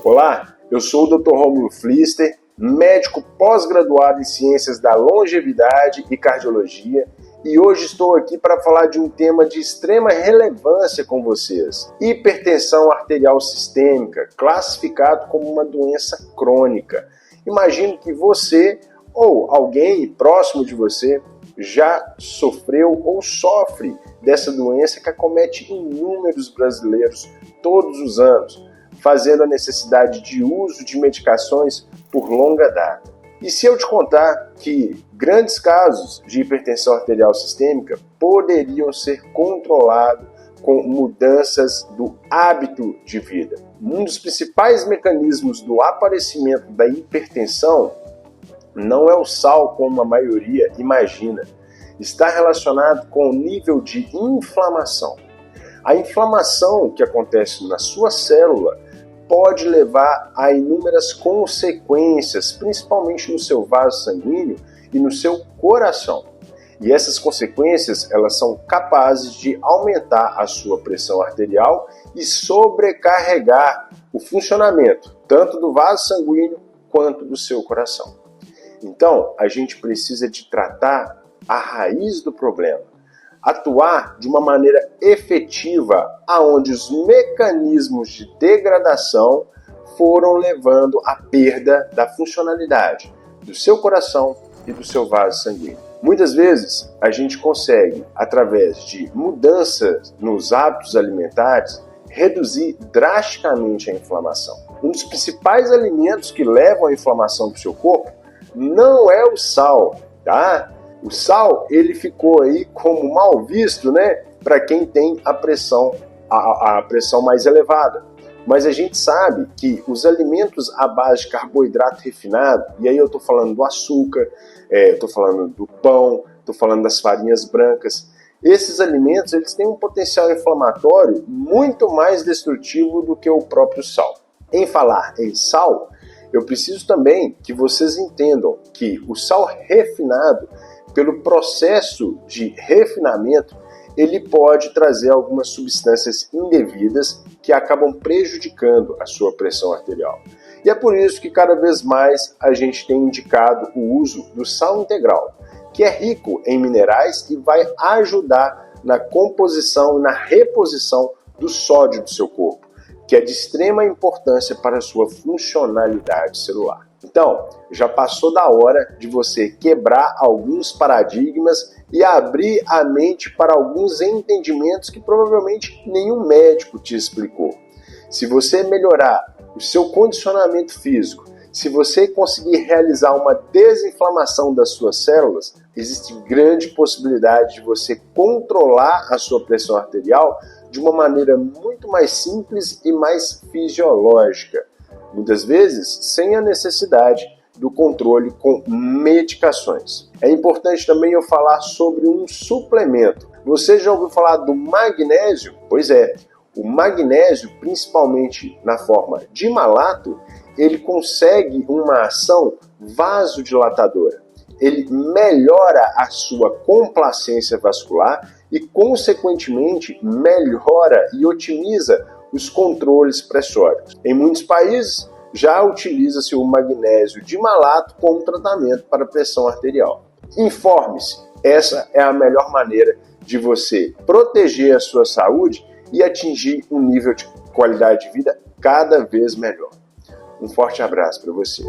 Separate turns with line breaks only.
Olá, eu sou o Dr. Rômulo Pflister, médico pós-graduado em Ciências da Longevidade e Cardiologia, e hoje estou aqui para falar de um tema de extrema relevância com vocês: hipertensão arterial sistêmica, classificado como uma doença crônica. Imagino que você ou alguém próximo de você já sofreu ou sofre dessa doença que acomete inúmeros brasileiros todos os anos, fazendo a necessidade de uso de medicações por longa data. E se eu te contar que grandes casos de hipertensão arterial sistêmica poderiam ser controlados com mudanças do hábito de vida? Um dos principais mecanismos do aparecimento da hipertensão não é o sal, como a maioria imagina. Está relacionado com o nível de inflamação. A inflamação que acontece na sua célula pode levar a inúmeras consequências, principalmente no seu vaso sanguíneo e no seu coração. E essas consequências, elas são capazes de aumentar a sua pressão arterial e sobrecarregar o funcionamento, tanto do vaso sanguíneo quanto do seu coração. Então, a gente precisa de tratar a raiz do problema, atuar de uma maneira efetiva aonde os mecanismos de degradação foram levando à perda da funcionalidade do seu coração e do seu vaso sanguíneo. Muitas vezes a gente consegue, através de mudanças nos hábitos alimentares, reduzir drasticamente a inflamação. Um dos principais alimentos que levam à inflamação do seu corpo não é o sal, tá? O sal, ele ficou aí como mal visto, né, para quem tem a pressão mais elevada. Mas a gente sabe que os alimentos à base de carboidrato refinado, e aí eu estou falando do açúcar, estou falando do pão, estou falando das farinhas brancas, esses alimentos eles têm um potencial inflamatório muito mais destrutivo do que o próprio sal. Em falar em sal, eu preciso também que vocês entendam que o sal refinado, pelo processo de refinamento, ele pode trazer algumas substâncias indevidas que acabam prejudicando a sua pressão arterial. E é por isso que cada vez mais a gente tem indicado o uso do sal integral, que é rico em minerais e vai ajudar na composição e na reposição do sódio do seu corpo, que é de extrema importância para a sua funcionalidade celular. Então, já passou da hora de você quebrar alguns paradigmas e abrir a mente para alguns entendimentos que provavelmente nenhum médico te explicou. Se você melhorar o seu condicionamento físico, se você conseguir realizar uma desinflamação das suas células, existe grande possibilidade de você controlar a sua pressão arterial de uma maneira muito mais simples e mais fisiológica. Muitas vezes sem a necessidade do controle com medicações. É importante também eu falar sobre um suplemento. Você já ouviu falar do magnésio? Pois é, o magnésio, principalmente na forma de malato, ele consegue uma ação vasodilatadora. Ele melhora a sua complacência vascular e, consequentemente, melhora e otimiza os controles pressóricos. Em muitos países, já utiliza-se o magnésio de malato como tratamento para pressão arterial. Informe-se, essa é a melhor maneira de você proteger a sua saúde e atingir um nível de qualidade de vida cada vez melhor. Um forte abraço para você.